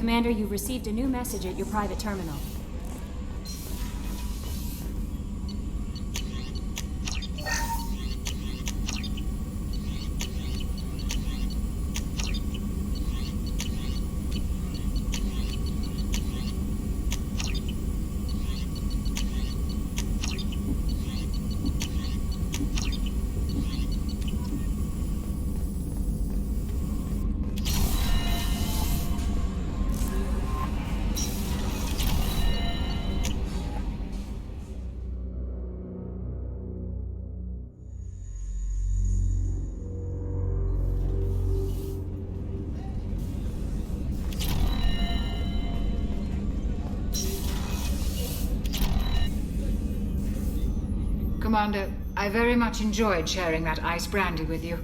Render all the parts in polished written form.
Commander, you've received a new message at your private terminal. Commander, I very much enjoyed sharing that ice brandy with you.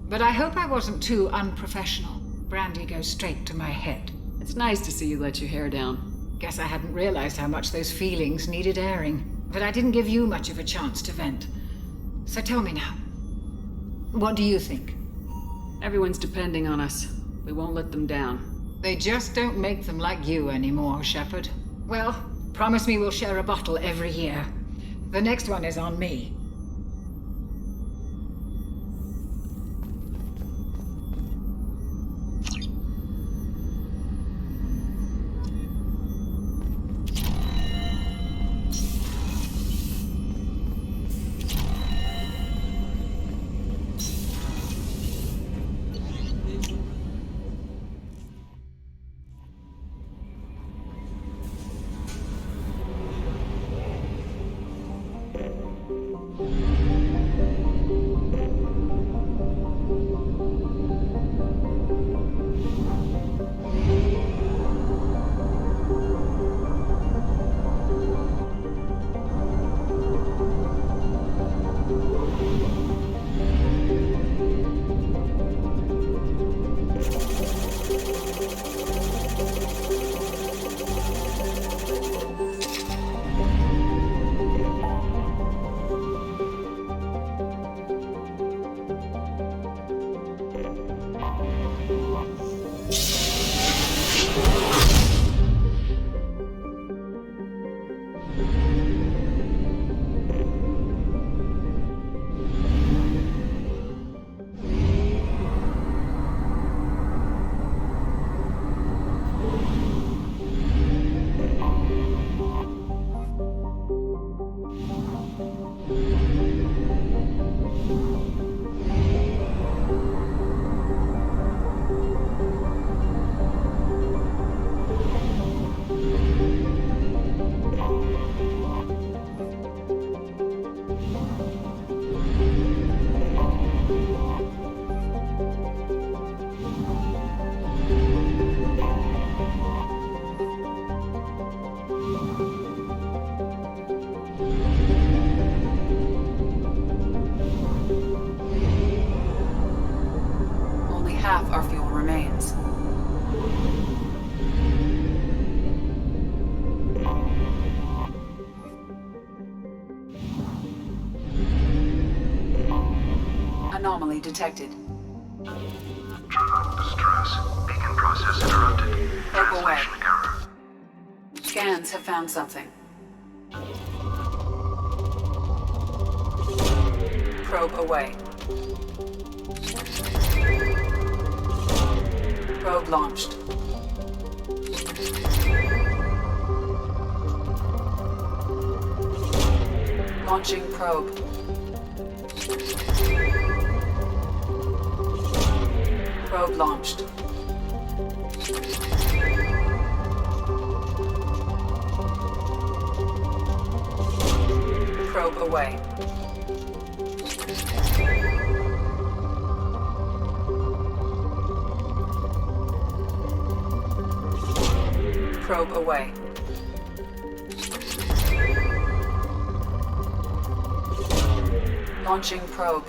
But I hope I wasn't too unprofessional. Brandy goes straight to my head. It's nice to see you let your hair down. Guess I hadn't realized how much those feelings needed airing. But I didn't give you much of a chance to vent. So tell me now. What do you think? Everyone's depending on us. We won't let them down. They just don't make them like you anymore, Shepard. Well, promise me we'll share a bottle every year. The next one is on me. Half our fuel remains. Anomaly detected. Terminal distress. Beacon process interrupted. Probe away. Translation error. Scans have found something. Probe away. Probe launched. Launching probe. Probe launched. Probe away. Probe away. Launching probe.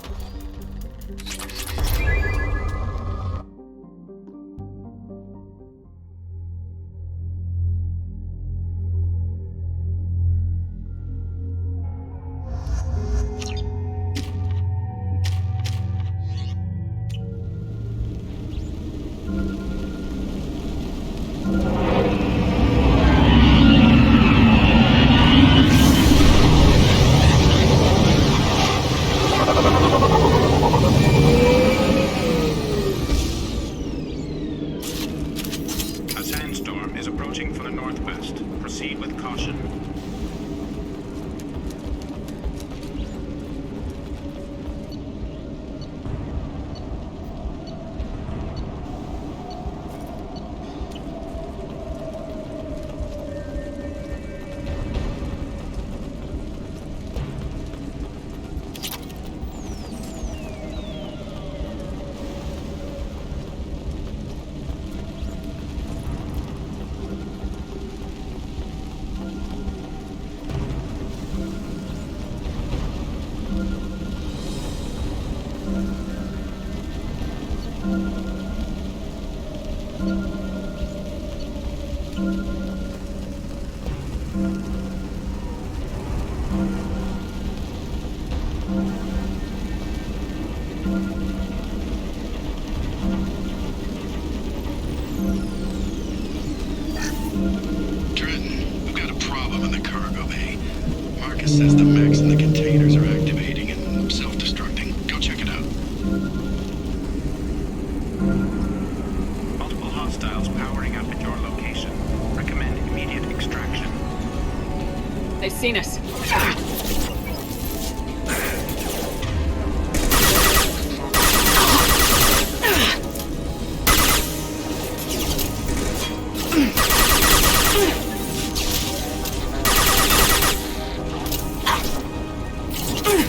seen us.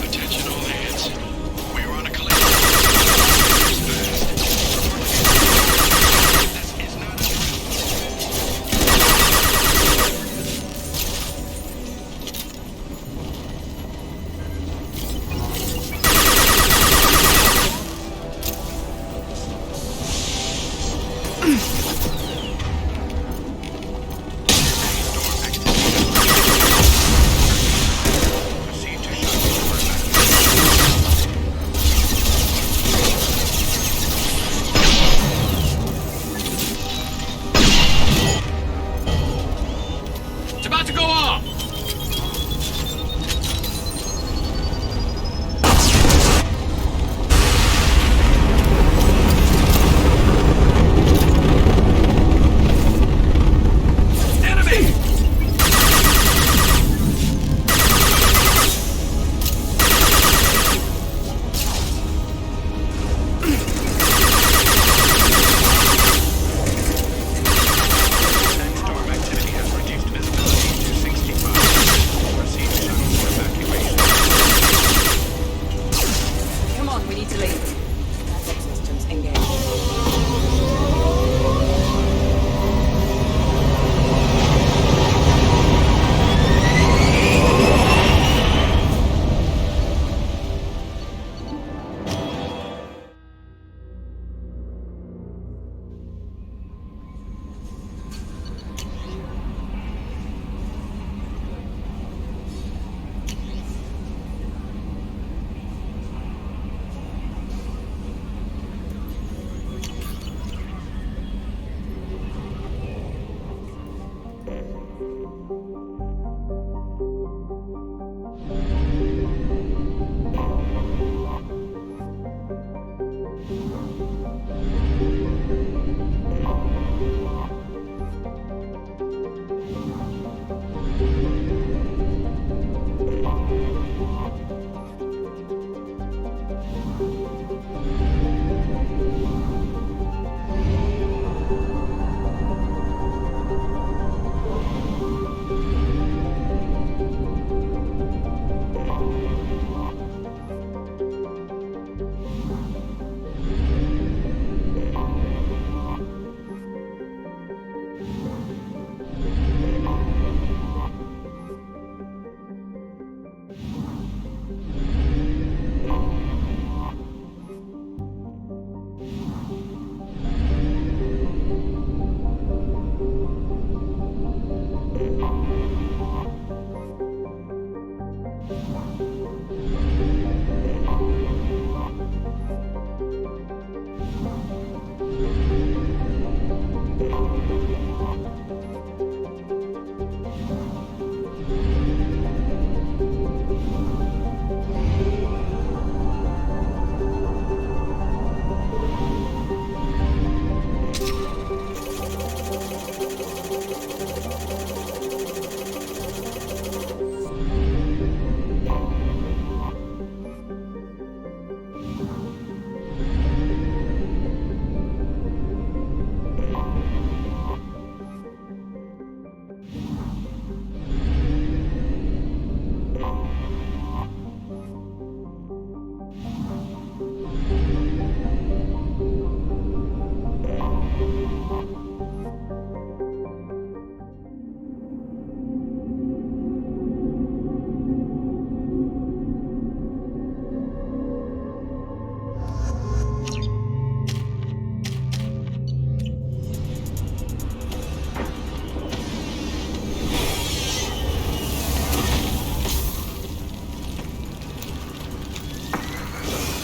Attention all hands. We are on a collision. This is not It's about to go off! Enemy! Sandstorm activity has reduced visibility to 65. Proceed to shuttle for evacuation. Come on, we need to leave. Backup systems engaged.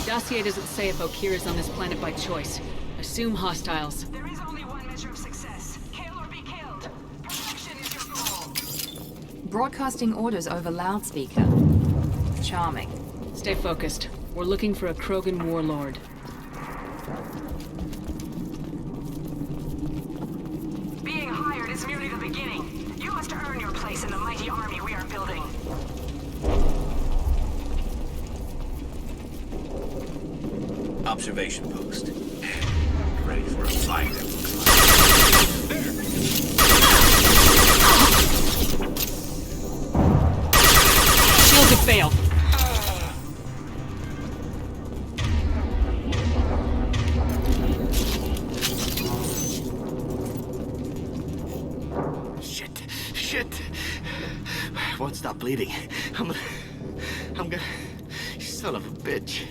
Dossier doesn't say if Okira's on this planet by choice. Assume hostiles. There is only one measure of success. Kill or be killed. Perfection is your goal. Broadcasting orders over loudspeaker. Charming. Stay focused. We're looking for a Krogan warlord. Being hired is merely the beginning. You must earn your place in the mighty army we are building. building. Observation post. Ready for a fight, it looks like. Shields have failed. Shit. Won't stop bleeding. I'm gonna... You son of a bitch.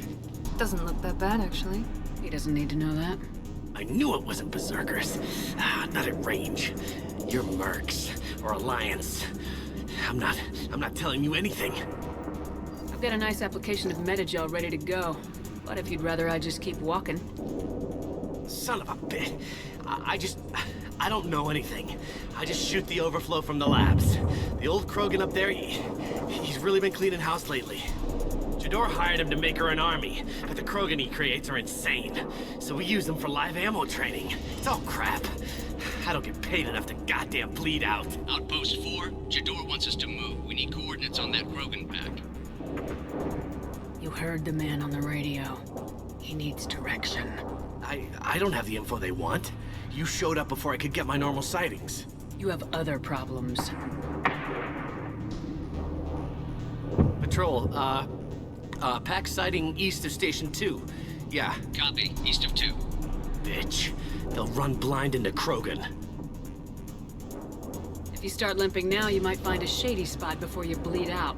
Doesn't look that bad, actually. He doesn't need to know that. I knew it wasn't berserkers. Not at range. You're mercs or Alliance. I'm not telling you anything. I've got a nice application of metagel ready to go. But if you'd rather I just keep walking. Son of a bitch. I don't know anything. I just shoot the overflow from the labs. The old Krogan up there, he's really been cleaning house lately. Jador hired him to make her an army, but the Krogan he creates are insane. So we use them for live ammo training. It's all crap. I don't get paid enough to goddamn bleed out. Outpost 4, Jador wants us to move. We need coordinates on that Krogan pack. You heard the man on the radio. He needs direction. I don't have the info they want. You showed up before I could get my normal sightings. You have other problems. Patrol, pack sighting east of Station 2. Yeah. Copy, east of 2. Bitch. They'll run blind into Krogan. If you start limping now, you might find a shady spot before you bleed out.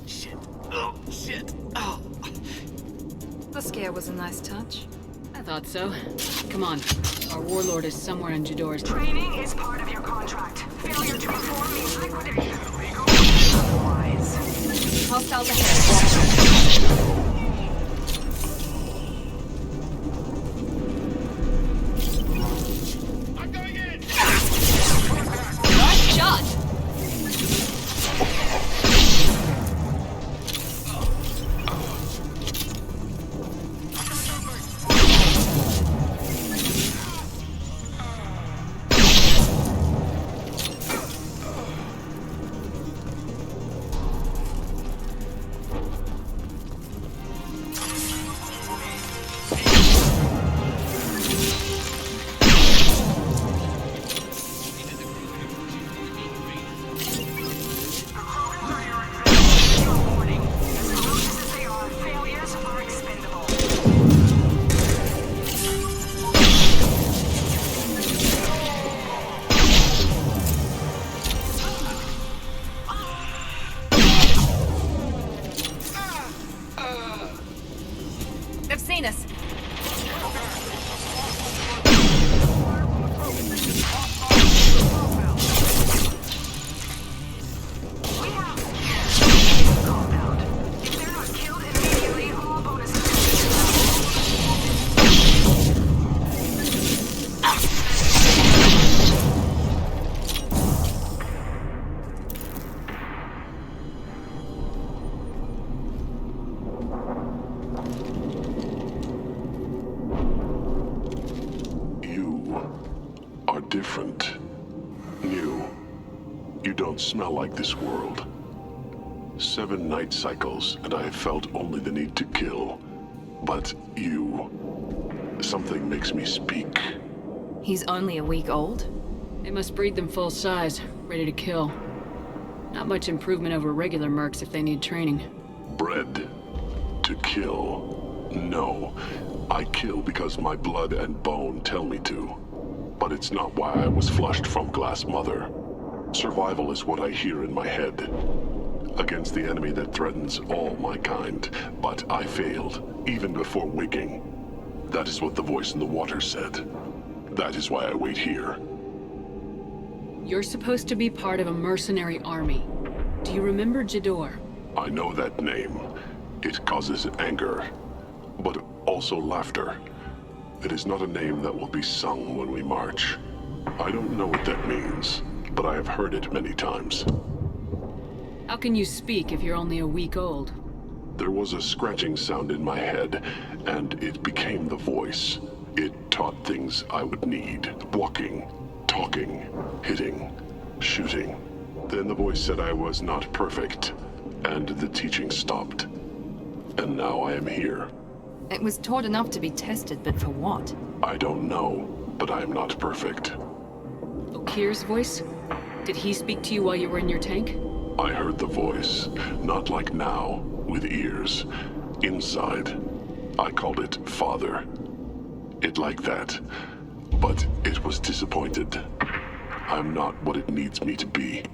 Shit. Oh, shit. Oh. The scare was a nice touch. I thought so. Come on. Our warlord is somewhere in Jador's... Training is part of your contract. Failure to perform means liquidation. Otherwise. Hostiles ahead. I'm going in! Nice shot! They've seen us. Different. New. You don't smell like this world. 7 night cycles, and I have felt only the need to kill. But you... Something makes me speak. He's only a week old? They must breed them full size, ready to kill. Not much improvement over regular mercs if they need training. Bred to kill. No. I kill because my blood and bone tell me to. But it's not why I was flushed from Glass Mother. Survival is what I hear in my head. Against the enemy that threatens all my kind. But I failed, even before waking. That is what the voice in the water said. That is why I wait here. You're supposed to be part of a mercenary army. Do you remember Jador? I know that name. It causes anger, but also laughter. It is not a name that will be sung when we march. I don't know what that means, but I have heard it many times. How can you speak if you're only a week old? There was a scratching sound in my head, and it became the voice. It taught things I would need. Walking, talking, hitting, shooting. Then the voice said I was not perfect, and the teaching stopped. And now I am here. It was taught enough to be tested, but for what? I don't know, but I am not perfect. Okir's voice? Did he speak to you while you were in your tank? I heard the voice, not like now, with ears. Inside. I called it Father. It like that, but it was disappointed. I'm not what it needs me to be.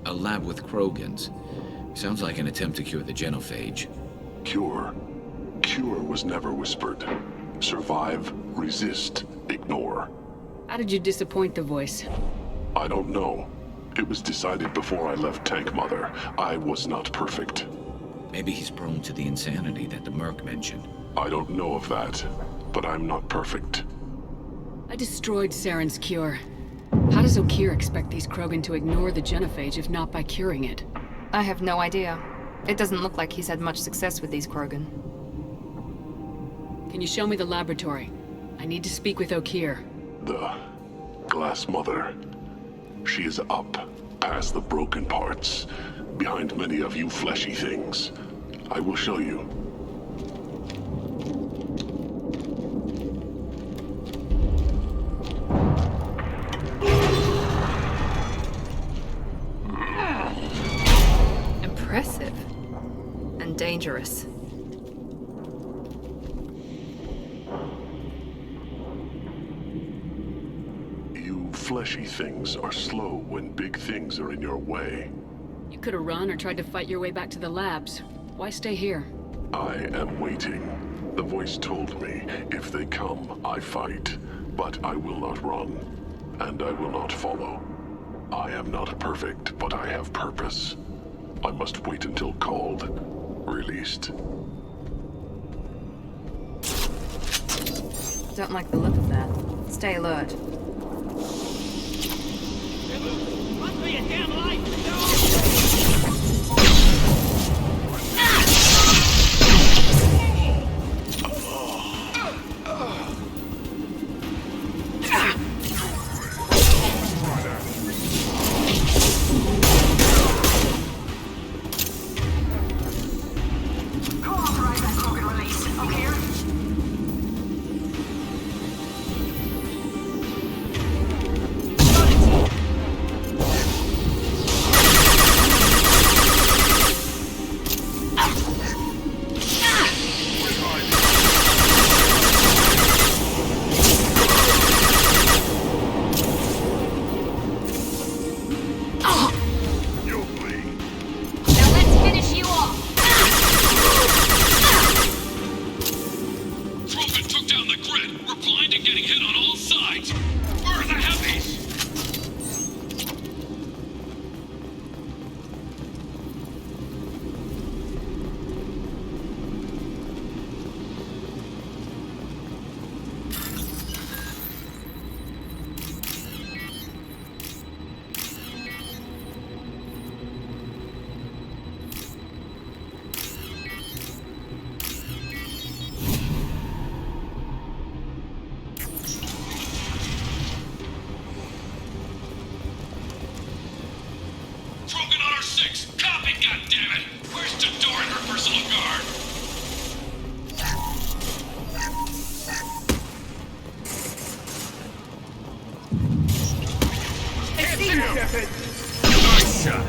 A lab with Krogans. Sounds like an attempt to cure the genophage. Cure? Cure was never whispered. Survive, resist, ignore. How did you disappoint the voice? I don't know. It was decided before I left Tank Mother. I was not perfect. Maybe he's prone to the insanity that the Merc mentioned. I don't know of that, but I'm not perfect. I destroyed Saren's cure. How does Okir expect these Krogan to ignore the genophage if not by curing it? I have no idea. It doesn't look like he's had much success with these Krogan. Can you show me the laboratory? I need to speak with Okir. The Glass Mother. She is up, past the broken parts, behind many of you fleshy things. I will show you. Impressive. And dangerous. You fleshy things are slow when big things are in your way. You could have run or tried to fight your way back to the labs. Why stay here? I am waiting. The voice told me, if they come, I fight. But I will not run, and I will not follow. I am not perfect, but I have purpose. I must wait until called, released. Don't like the look of that. Stay alert. Must be a damn light! Cooperate that Krogan release, okay? Now let's finish you off! Krogan took down the grid. We're blind and getting hit on all sides. Where are the heavies? Krogan on our 6. Copy, goddammit. Where's Jador and her personal guard? I see him! Nice shot.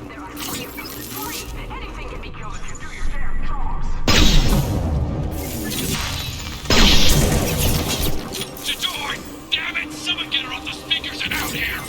There are three of you. Three! Anything can be killed if you do your damn jobs. Jador! Damn it! Someone get her off the speakers and out here!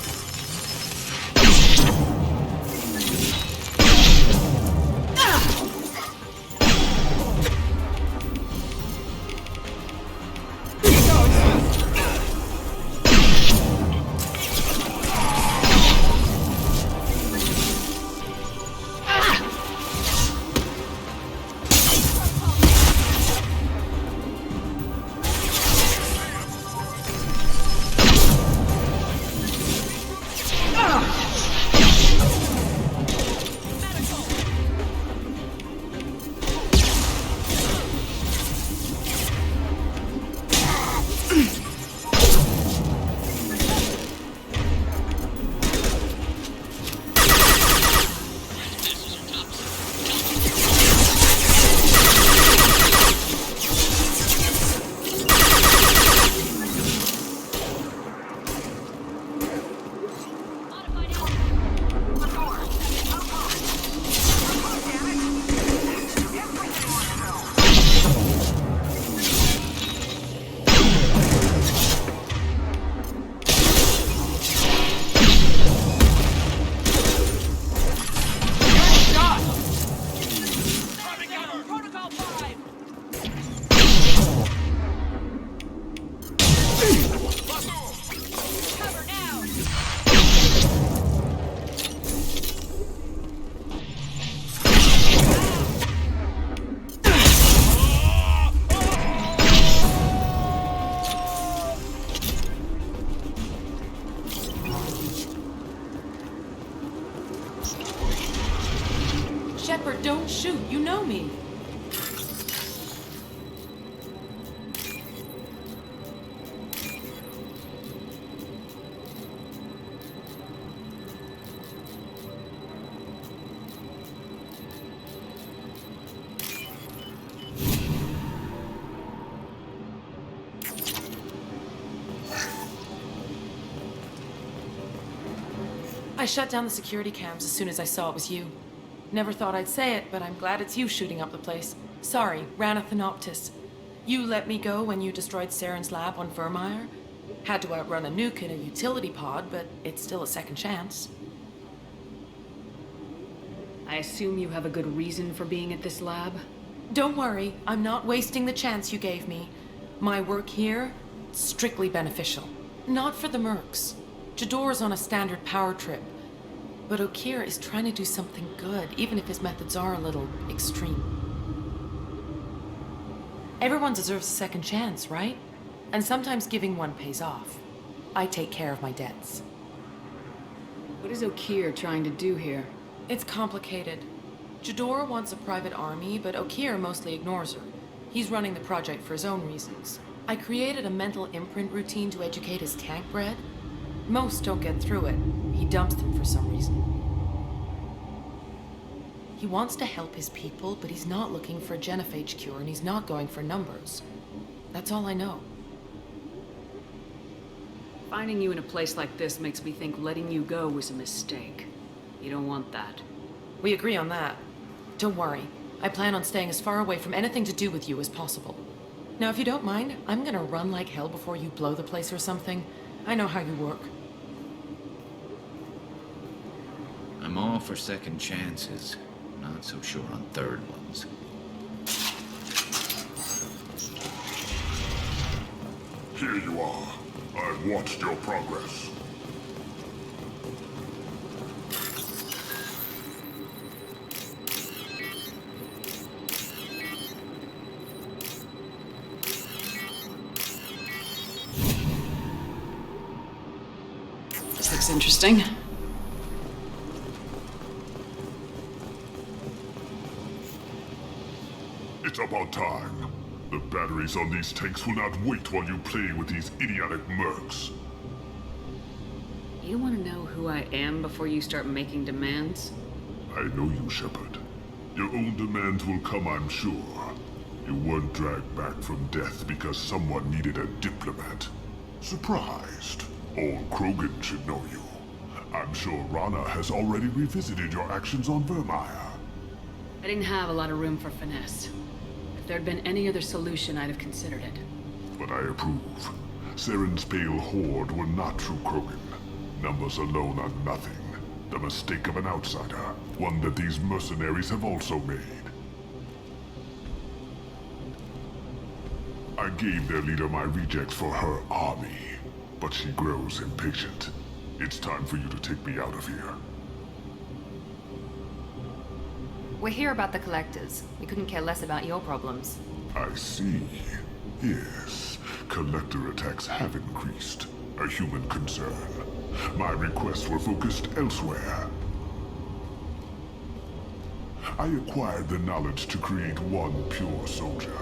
Shepard, don't shoot. You know me. I shut down the security cams as soon as I saw it was you. Never thought I'd say it, but I'm glad it's you shooting up the place. Sorry, Ranathanoptis. You let me go when you destroyed Saren's lab on Vermeer. Had to outrun a nuke in a utility pod, but it's still a second chance. I assume you have a good reason for being at this lab? Don't worry, I'm not wasting the chance you gave me. My work here, strictly beneficial. Not for the mercs. Jador's on a standard power trip. But Okir is trying to do something good, even if his methods are a little extreme. Everyone deserves a second chance, right? And sometimes giving one pays off. I take care of my debts. What is Okir trying to do here? It's complicated. Jador wants a private army, but Okir mostly ignores her. He's running the project for his own reasons. I created a mental imprint routine to educate his tank bred. Most don't get through it. He dumps them for some reason. He wants to help his people, but he's not looking for a genophage cure, and he's not going for numbers. That's all I know. Finding you in a place like this makes me think letting you go was a mistake. You don't want that. We agree on that. Don't worry. I plan on staying as far away from anything to do with you as possible. Now, if you don't mind, I'm gonna run like hell before you blow the place or something. I know how you work. I'm all for second chances. Not so sure on third ones. Here you are. I've watched your progress. This looks interesting. It's about time. The batteries on these tanks will not wait while you play with these idiotic mercs. You want to know who I am before you start making demands? I know you, Shepard. Your own demands will come, I'm sure. You weren't dragged back from death because someone needed a diplomat. Surprised. All Krogan should know you. I'm sure Rana has already revisited your actions on Vermeer. I didn't have a lot of room for finesse. If there'd been any other solution, I'd have considered it. But I approve. Saren's pale horde were not true Krogan. Numbers alone are nothing. The mistake of an outsider, one that these mercenaries have also made. I gave their leader my rejects for her army, but she grows impatient. It's time for you to take me out of here. We're here about the collectors. We couldn't care less about your problems. I see. Yes, collector attacks have increased. A human concern. My requests were focused elsewhere. I acquired the knowledge to create one pure soldier.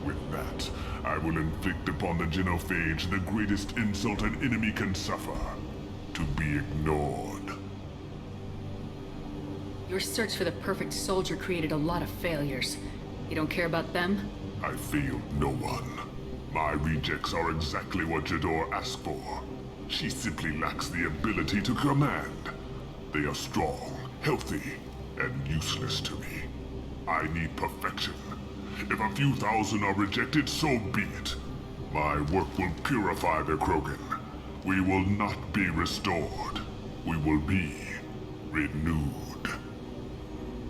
With that, I will inflict upon the genophage the greatest insult an enemy can suffer. To be ignored. Your search for the perfect soldier created a lot of failures. You don't care about them? I failed no one. My rejects are exactly what Jador asked for. She simply lacks the ability to command. They are strong, healthy, and useless to me. I need perfection. If a few thousand are rejected, so be it. My work will purify the Krogan. We will not be restored. We will be renewed.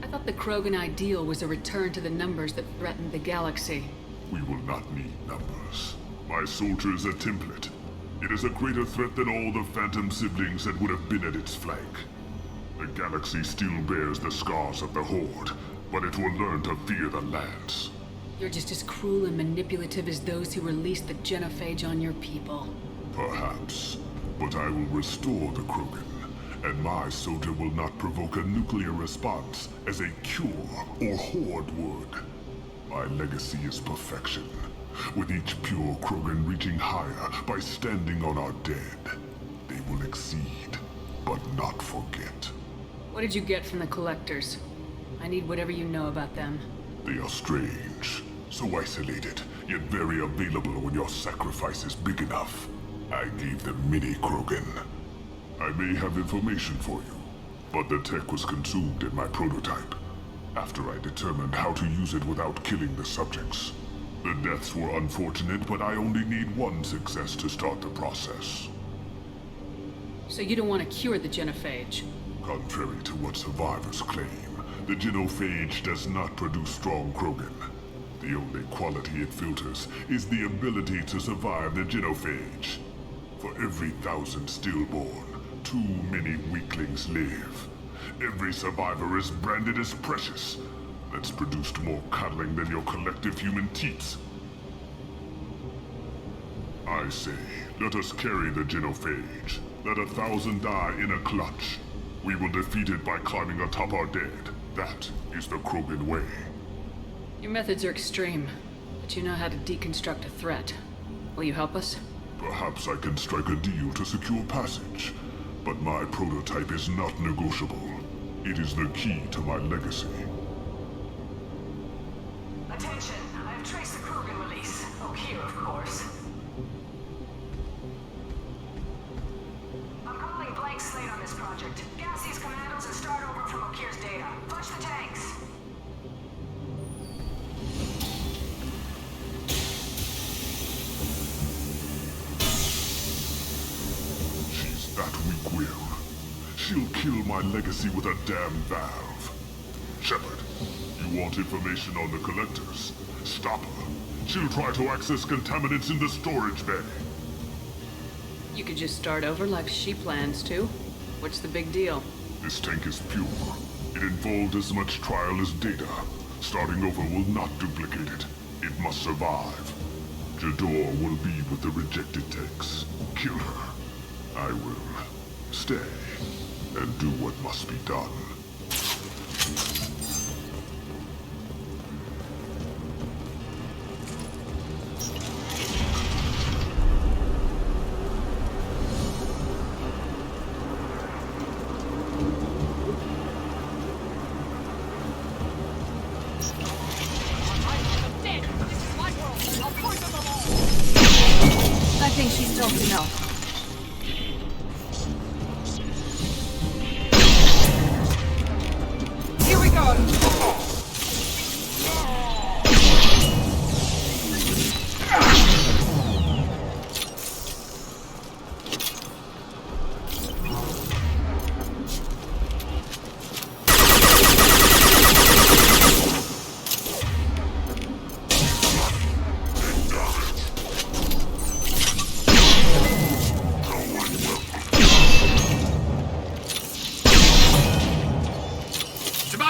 I thought the Krogan ideal was a return to the numbers that threatened the galaxy. We will not need numbers. My soldier is a template. It is a greater threat than all the Phantom siblings that would have been at its flank. The galaxy still bears the scars of the Horde, but it will learn to fear the Lance. You're just as cruel and manipulative as those who released the genophage on your people. Perhaps, but I will restore the Krogan, and my soldier will not provoke a nuclear response as a cure or Horde would. My legacy is perfection, with each pure Krogan reaching higher by standing on our dead. They will exceed, but not forget. What did you get from the collectors? I need whatever you know about them. They are strange, so isolated, yet very available when your sacrifice is big enough. I gave them mini Krogan. I may have information for you, but the tech was consumed in my prototype, after I determined how to use it without killing the subjects. The deaths were unfortunate, but I only need one success to start the process. So you don't want to cure the genophage? Contrary to what survivors claim, the genophage does not produce strong Krogan. The only quality it filters is the ability to survive the genophage. For every 1,000 stillborn, too many weaklings live. Every survivor is branded as precious. That's produced more cuddling than your collective human teats. I say, let us carry the genophage. Let 1,000 die in a clutch. We will defeat it by climbing atop our dead. That is the Krogan way. Your methods are extreme, but you know how to deconstruct a threat. Will you help us? Perhaps I can strike a deal to secure passage, but my prototype is not negotiable. It is the key to my legacy. Attention, I have traced the Krogan release. Oh, here, of course. I'm calling blank slate on this project. Gas these commandos and start over from Okir's data. Punch the tanks. She's that weak-willed. She'll kill my legacy with a damn valve. Shepard, you want information on the collectors? Stop her. She'll try to access contaminants in the storage bay. You could just start over like she plans to. What's the big deal? This tank is pure. It involved as much trial as data. Starting over will not duplicate it. It must survive. Jador will be with the rejected tanks. Kill her. I will stay and do what must be done. I think she's told enough.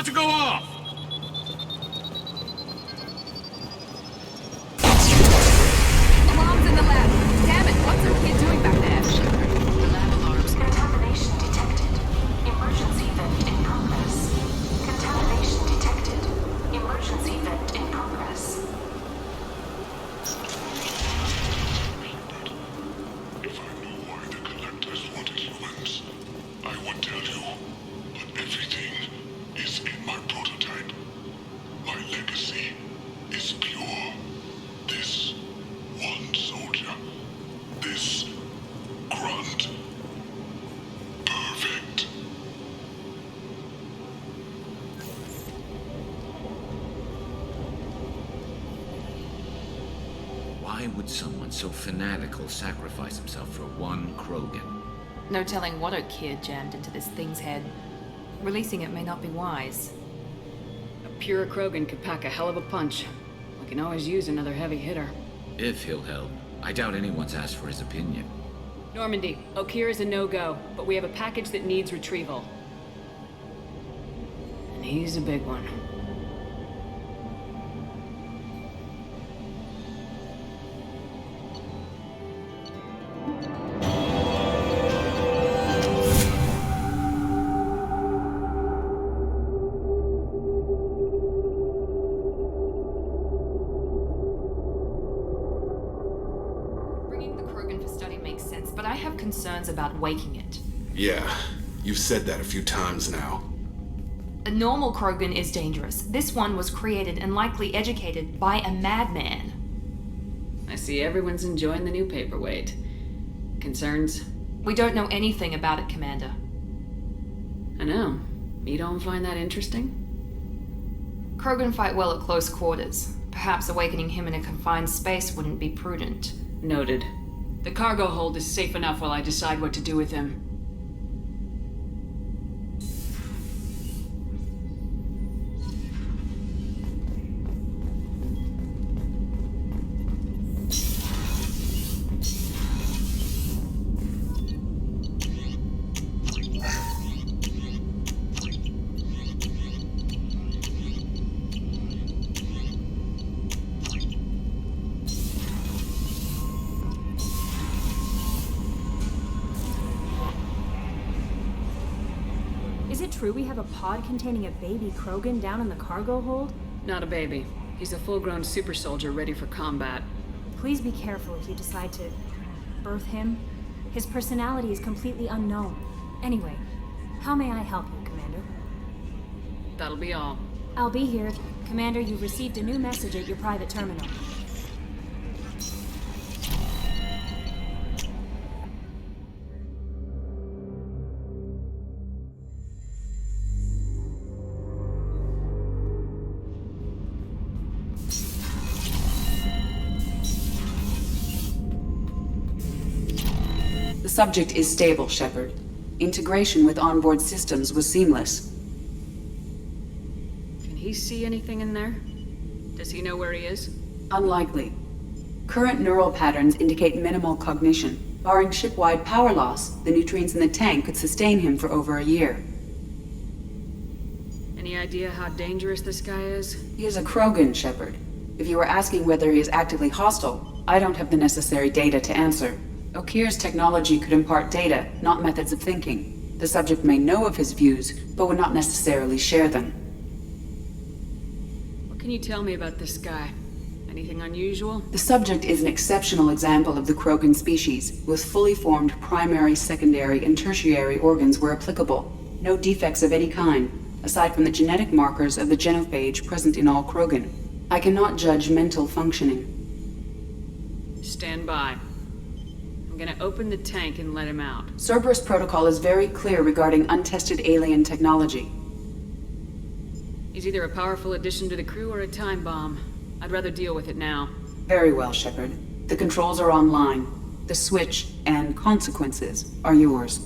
about to go off! Alarms in the lab! Damn it, what's our kid doing back there? The lab alarms. Contamination detected. Emergency vent in progress. Contamination detected. Emergency vent in progress. If I knew why the Collectors wanted humans, I would tell you. But everything is in my prototype. My legacy is pure. This one soldier. This grunt. Perfect. Why would someone so fanatical sacrifice himself for one Krogan? No telling what a kid jammed into this thing's head. Releasing it may not be wise. A pure Krogan could pack a hell of a punch. We can always use another heavy hitter. If he'll help. I doubt anyone's asked for his opinion. Normandy, Okeer is a no-go, but we have a package that needs retrieval. And he's a big one. Bringing the Krogan for study makes sense, but I have concerns about waking it. Yeah, you've said that a few times now. A normal Krogan is dangerous. This one was created and likely educated by a madman. I see everyone's enjoying the new paperweight. Concerns? We don't know anything about it, Commander. I know. You don't find that interesting? Krogan fight well at close quarters. Perhaps awakening him in a confined space wouldn't be prudent. Noted. The cargo hold is safe enough while I decide what to do with him. Is it true we have a pod containing a baby Krogan down in the cargo hold? Not a baby. He's a full-grown super soldier ready for combat. Please be careful if you decide to birth him. His personality is completely unknown. Anyway, how may I help you, Commander? That'll be all. I'll be here. Commander, you've received a new message at your private terminal. The subject is stable, Shepard. Integration with onboard systems was seamless. Can he see anything in there? Does he know where he is? Unlikely. Current neural patterns indicate minimal cognition. Barring ship-wide power loss, the nutrients in the tank could sustain him for over a year. Any idea how dangerous this guy is? He is a Krogan, Shepard. If you are asking whether he is actively hostile, I don't have the necessary data to answer. Okeer's technology could impart data, not methods of thinking. The subject may know of his views, but would not necessarily share them. What can you tell me about this guy? Anything unusual? The subject is an exceptional example of the Krogan species, with fully formed primary, secondary, and tertiary organs where applicable. No defects of any kind, aside from the genetic markers of the genophage present in all Krogan. I cannot judge mental functioning. Stand by. I'm gonna open the tank and let him out. Cerberus protocol is very clear regarding untested alien technology. He's either a powerful addition to the crew or a time bomb. I'd rather deal with it now. Very well, Shepard. The controls are online. The switch and consequences are yours.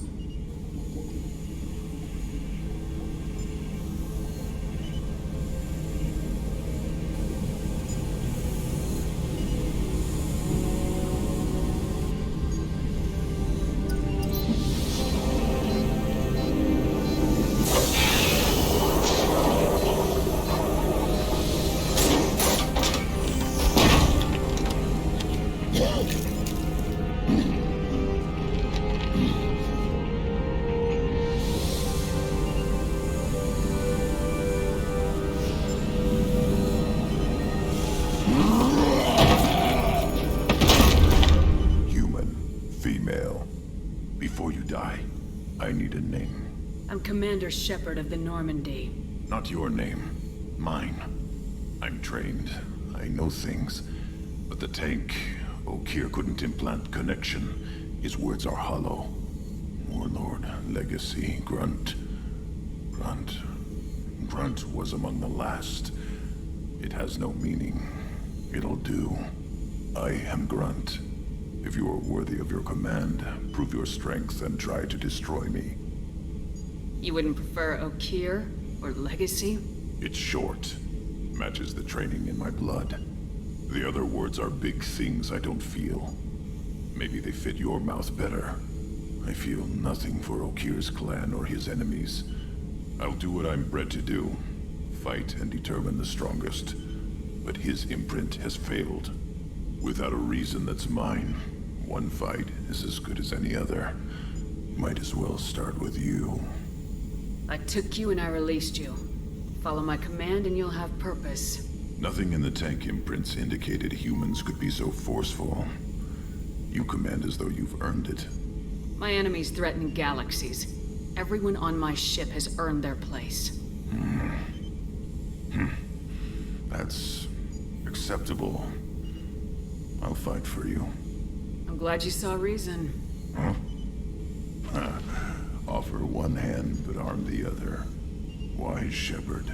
Commander Shepard of the Normandy. Not your name. Mine. I'm trained. I know things. But the tank, Okeer couldn't implant connection. His words are hollow. Warlord, Legacy, Grunt. Grunt was among the last. It has no meaning. It'll do. I am Grunt. If you are worthy of your command, prove your strength and try to destroy me. You wouldn't prefer Okeer or Legacy? It's short. Matches the training in my blood. The other words are big things I don't feel. Maybe they fit your mouth better. I feel nothing for Okeer's clan or his enemies. I'll do what I'm bred to do. Fight and determine the strongest. But his imprint has failed. Without a reason that's mine, one fight is as good as any other. Might as well start with you. I took you and I released you. Follow my command and you'll have purpose. Nothing in the tank imprints indicated humans could be so forceful. You command as though you've earned it. My enemies threaten galaxies. Everyone on my ship has earned their place. That's acceptable. I'll fight for you. I'm glad you saw reason. Offer one hand, but arm the other. Wise Shepard.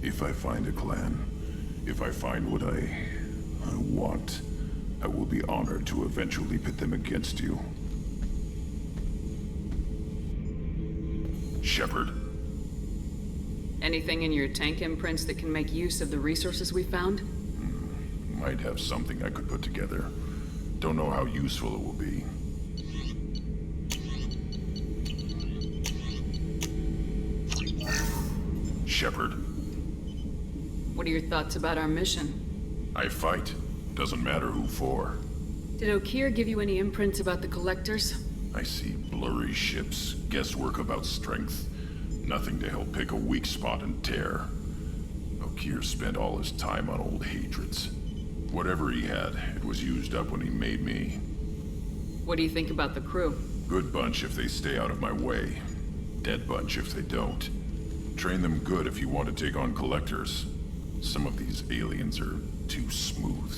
If I find a clan, if I find what I want, I will be honored to eventually pit them against you. Shepard. Anything in your tank imprints that can make use of the resources we found? Might have something I could put together. Don't know how useful it will be. Shepard. What are your thoughts about our mission? I fight. Doesn't matter who for. Did Okeer give you any imprints about the Collectors? I see blurry ships, guesswork about strength. Nothing to help pick a weak spot and tear. Okeer spent all his time on old hatreds. Whatever he had, it was used up when he made me. What do you think about the crew? Good bunch if they stay out of my way. Dead bunch if they don't. Train them good if you want to take on Collectors. Some of these aliens are too smooth.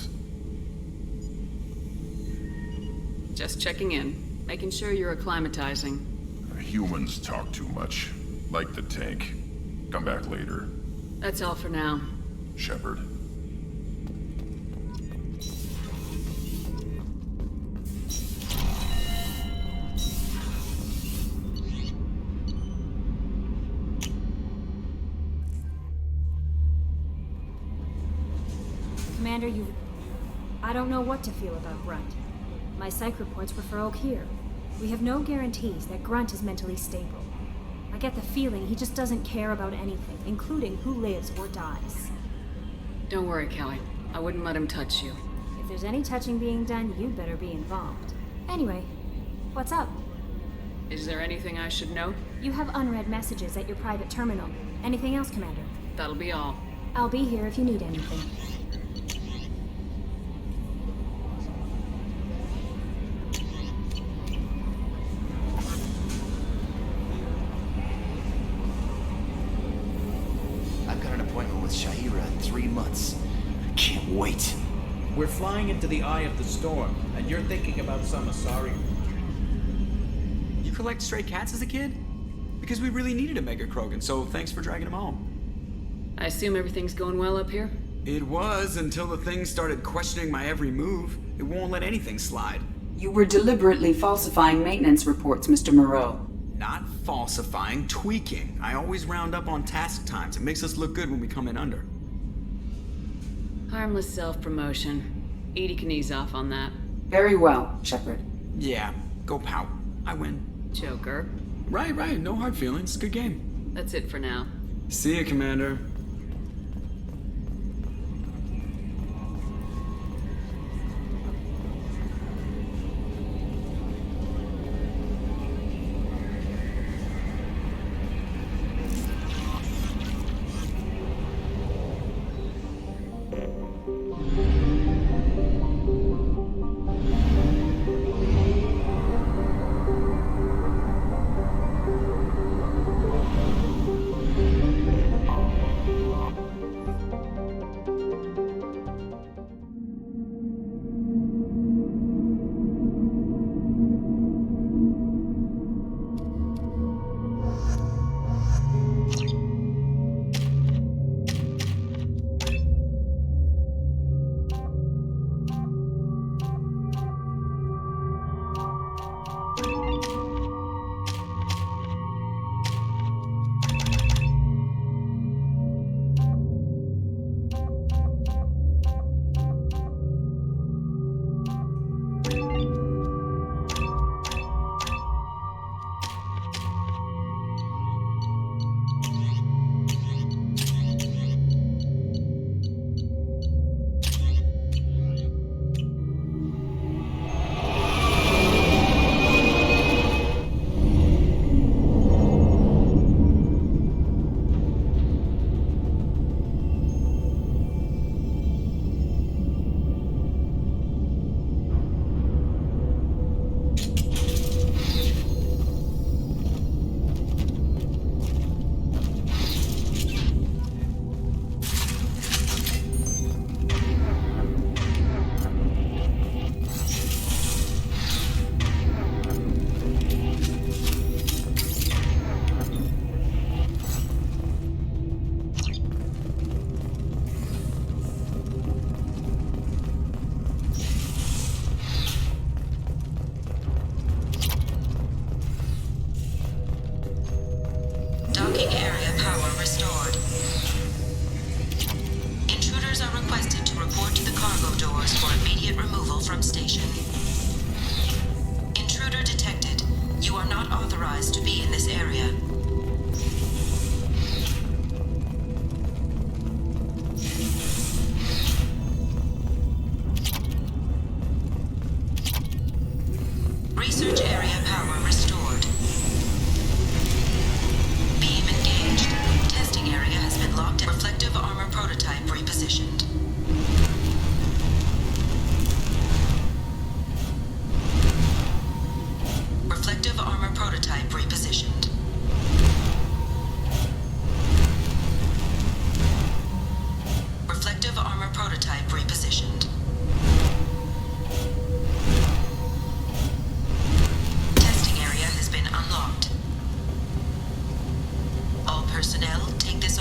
Just checking in. Making sure you're acclimatizing. Humans talk too much. Like the tank. Come back later. That's all for now. Shepard. Commander, I don't know what to feel about Grunt. My psych reports refer Okeer. We have no guarantees that Grunt is mentally stable. I get the feeling he just doesn't care about anything, including who lives or dies. Don't worry, Kelly. I wouldn't let him touch you. If there's any touching being done, you'd better be involved. Anyway, what's up? Is there anything I should know? You have unread messages at your private terminal. Anything else, Commander? That'll be all. I'll be here if you need anything. Shahira in 3 months. I can't wait. We're flying into the eye of the storm, and you're thinking about some Asari. You collect stray cats as a kid? Because we really needed a Mega Krogan, so thanks for dragging him home. I assume everything's going well up here? It was, until the thing started questioning my every move. It won't let anything slide. You were deliberately falsifying maintenance reports, Mr. Moreau. Not falsifying, tweaking. I always round up on task times. It makes us look good when we come in under. Harmless self-promotion. Edie can ease off on that. Very well, Shepard. Yeah, go pout. I win. Joker. Right. No hard feelings. Good game. That's it for now. See ya, Commander.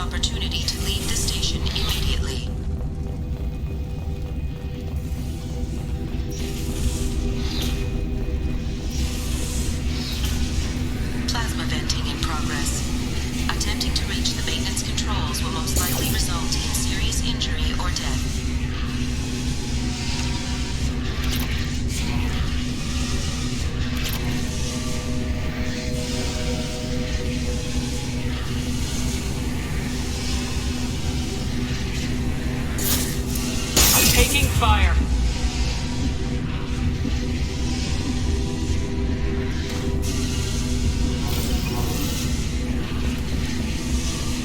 opportunity to leave the station immediately. Plasma venting in progress. Attempting to reach the maintenance controls will most likely result in serious injury or death. Taking fire.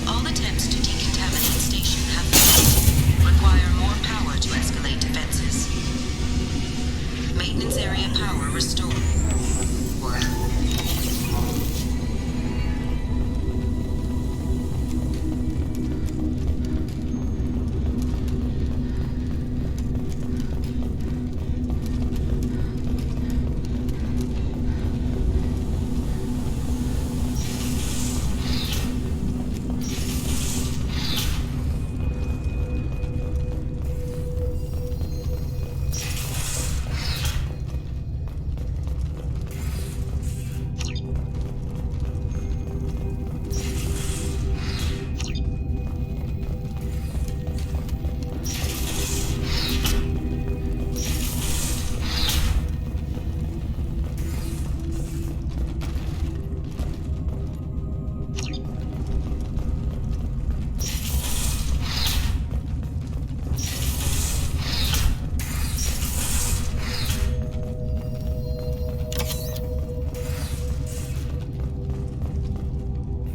All attempts to decontaminate station have failed. Require more power to escalate defenses. Maintenance area power restored.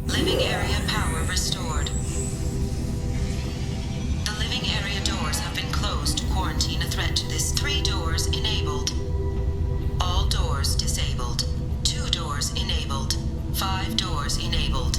Living area power restored. The living area doors have been closed to quarantine a threat to this. 3 doors enabled. All doors disabled. 2 doors enabled. 5 doors enabled.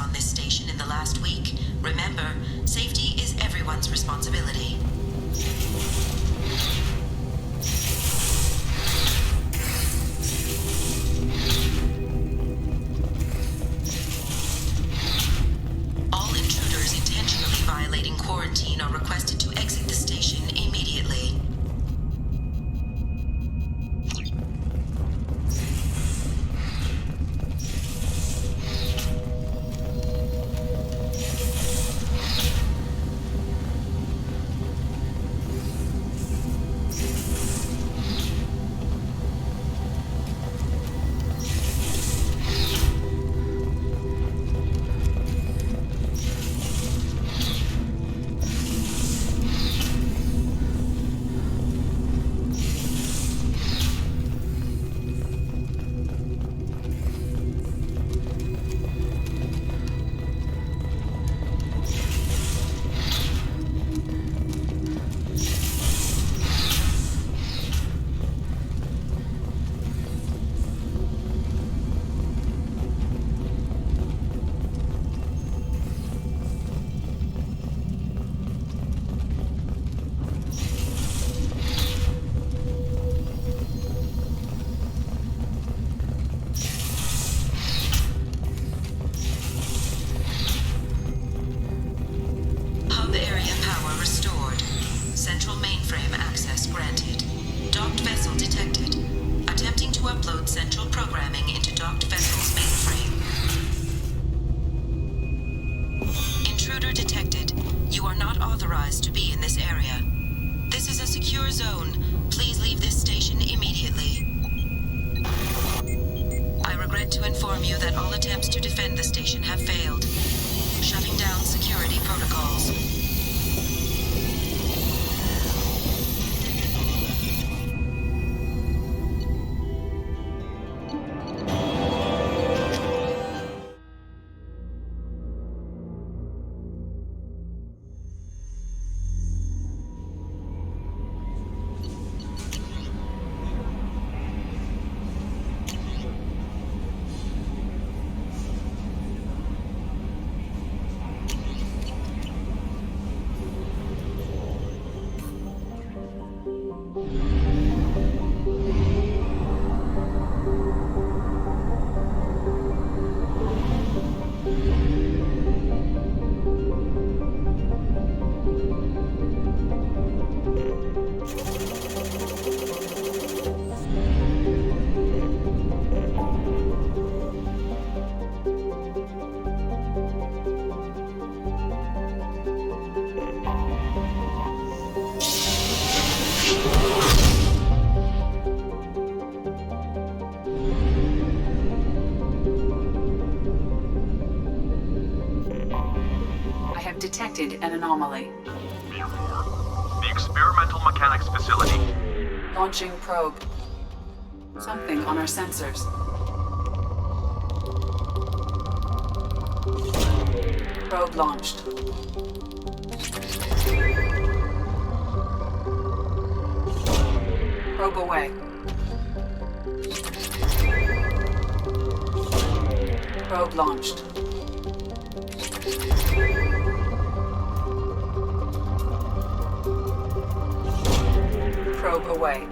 On this station in the last week. Remember, safety is everyone's responsibility. All intruders intentionally violating quarantine are requested to exit the station immediately. authorized to be in this area. This is a secure zone. Please leave this station immediately. I regret to inform you that all attempts to defend the station have failed. Shutting down security protocols. detected an anomaly. The experimental mechanics facility. Launching probe. Something on our sensors. Probe launched. Probe away. Probe launched. Probe away.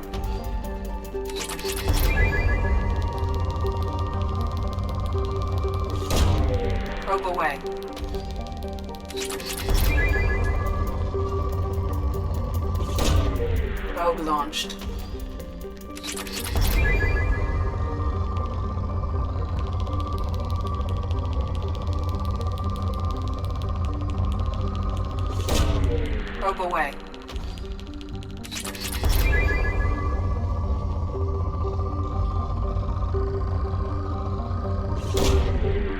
Probe away. Probe launched. Probe away.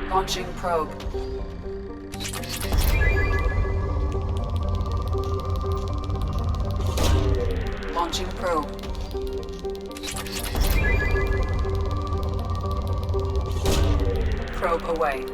Launching probe. Launching probe. Probe away.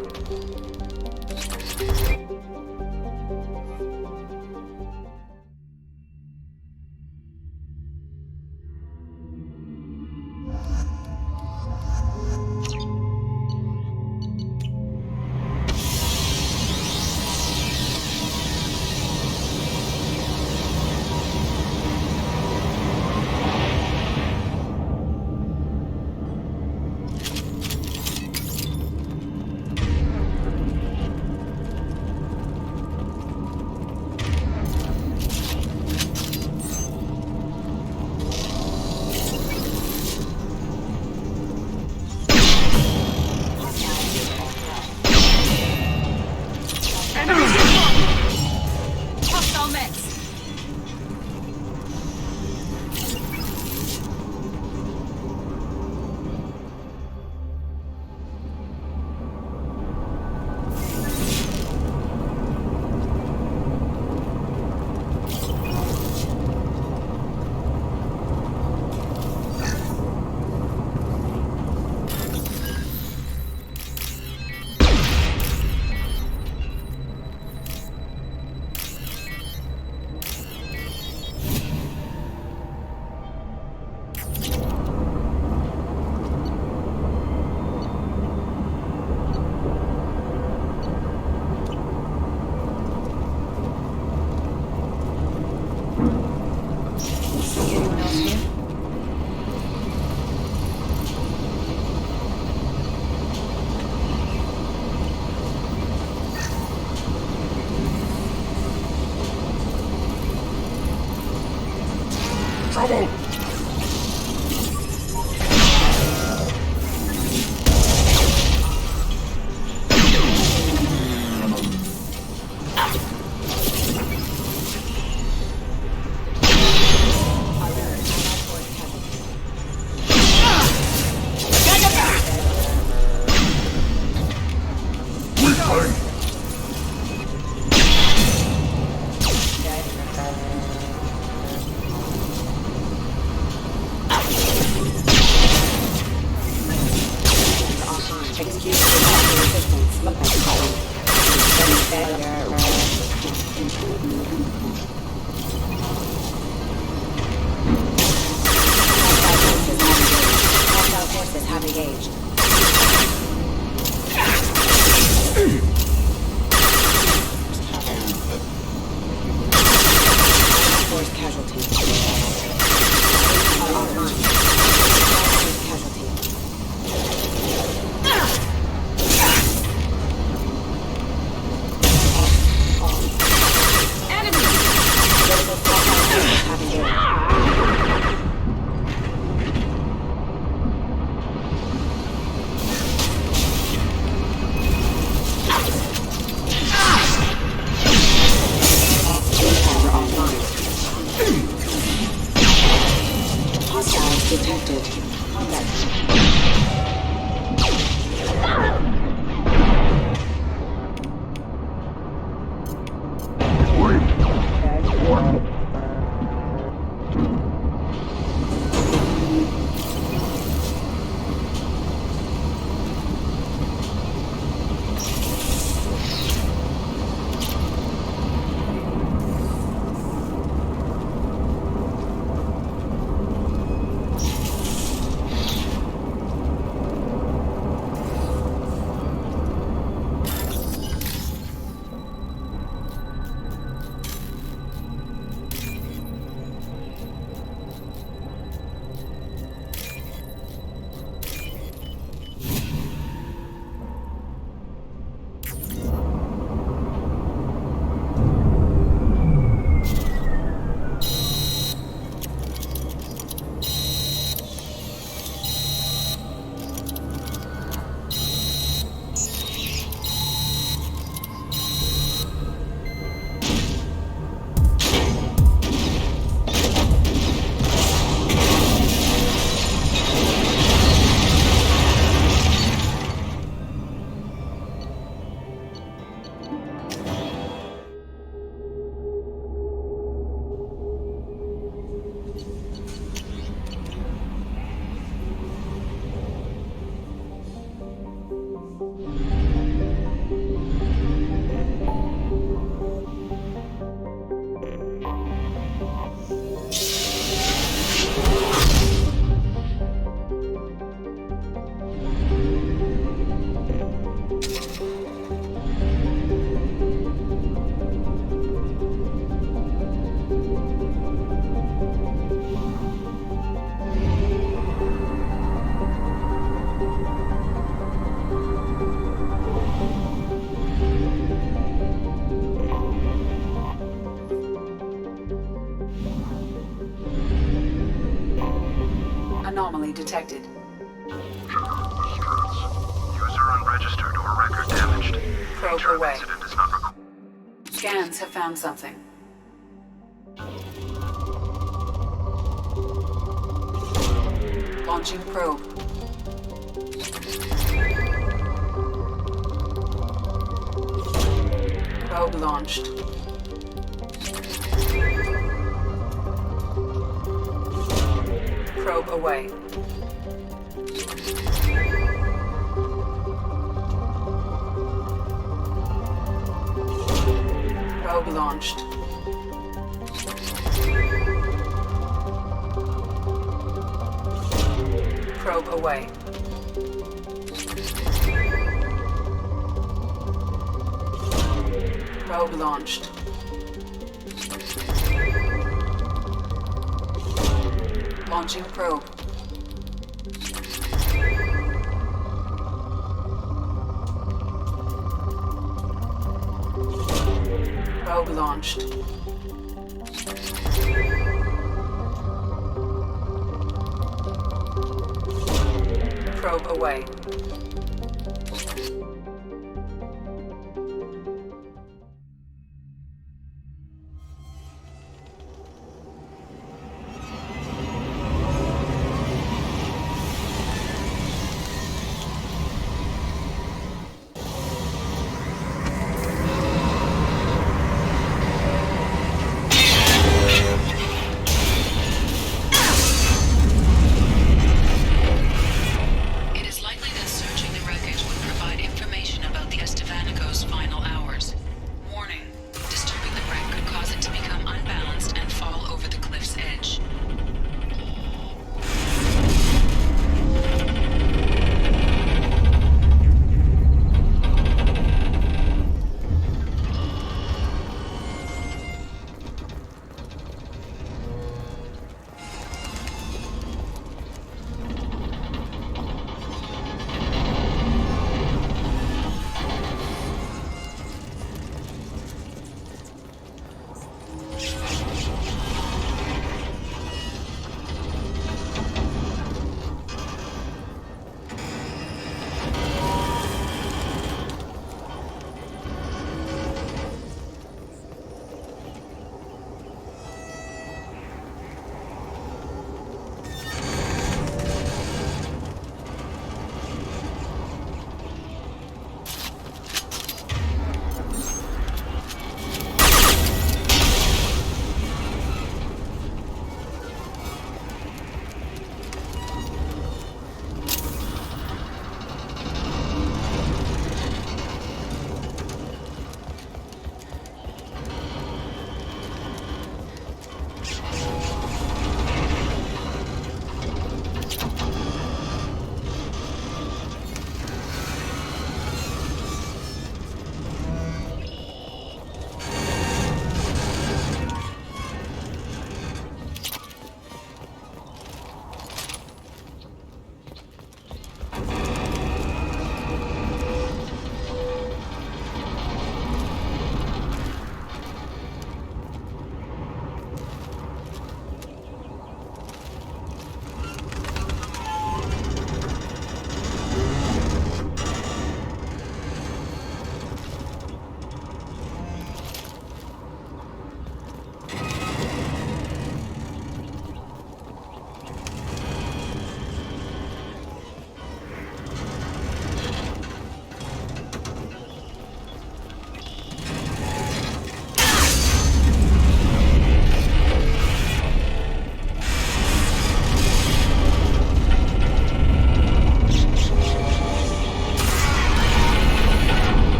anomaly detected. User unregistered or record damaged. Probe Nature of away. incident is not recorded. Scans have found something. Launching probe. Probe launched. Probe away. Probe launched. Probe away. Probe launched. Launching probe. Probe launched. Probe away. It is likely that searching the wreckage would provide information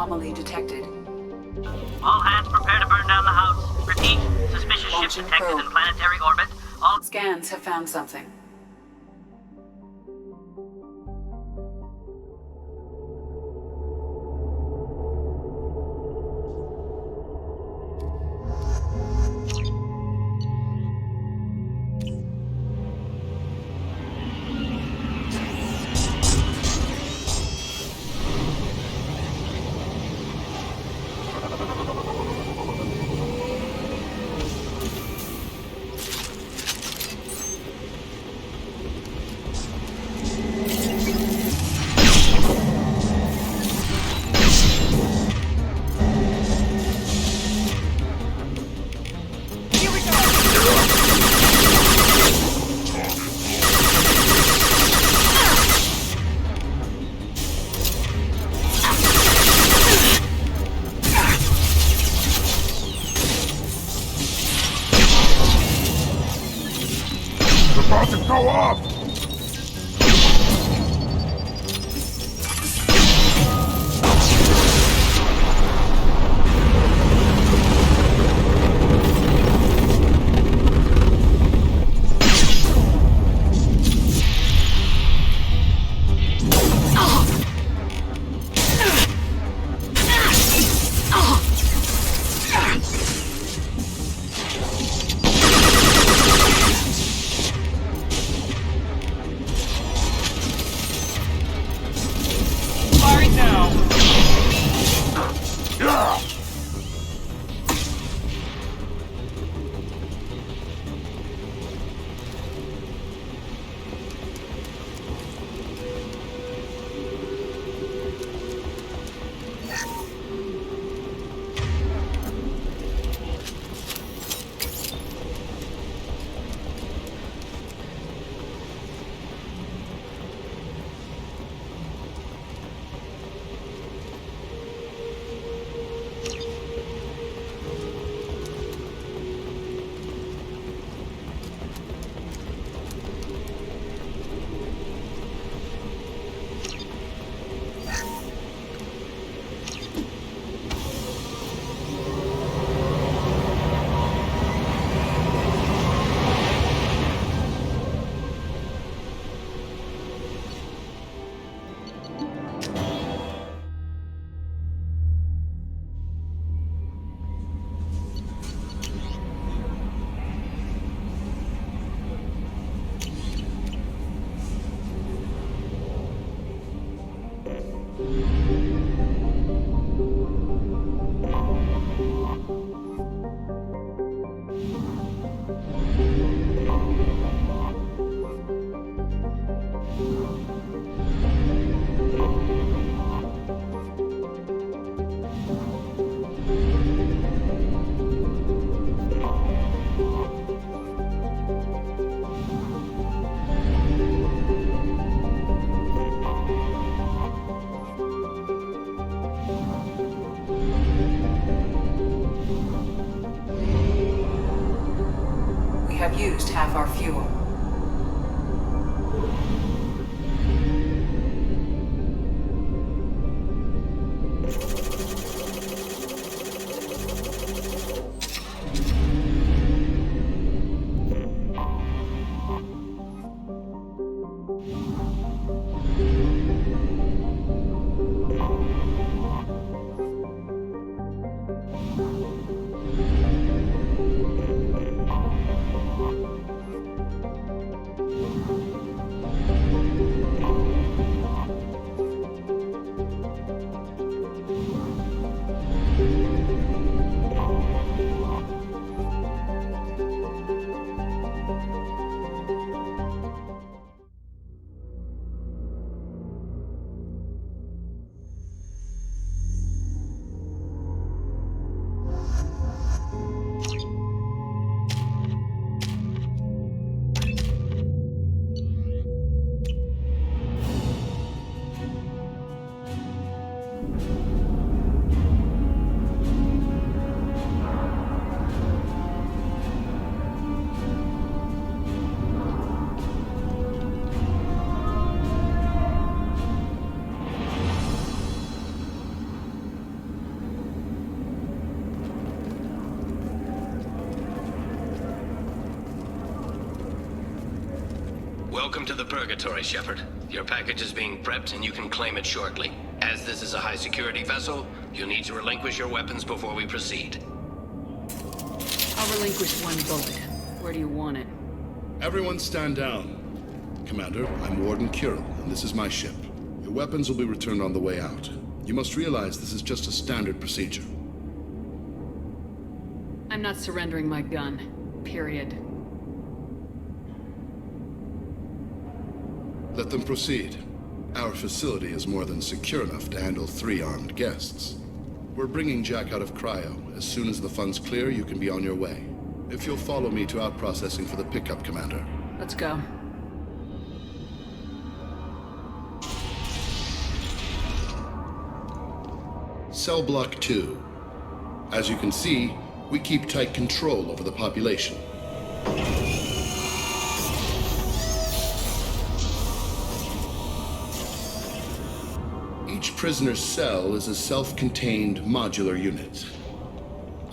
Anomaly detected. All hands prepare to burn down the house. Repeat, suspicious ship Launching detected probe. in planetary orbit. All Scans have found something. About to go off! have used half our fuel. Welcome to the Purgatory, Shepard. Your package is being prepped and you can claim it shortly. As this is a high-security vessel, you'll need to relinquish your weapons before we proceed. I'll relinquish one bullet. Where do you want it? Everyone stand down. Commander, I'm Warden Kirill, and this is my ship. Your weapons will be returned on the way out. You must realize this is just a standard procedure. I'm not surrendering my gun. Period. Let them proceed. Our facility is more than secure enough to handle 3 armed guests. We're bringing Jack out of cryo. As soon as the funds clear, you can be on your way. If you'll follow me to out-processing for the pickup, Commander. Let's go. Cell Block 2. As you can see, we keep tight control over the population. Each prisoner's cell is a self-contained modular unit.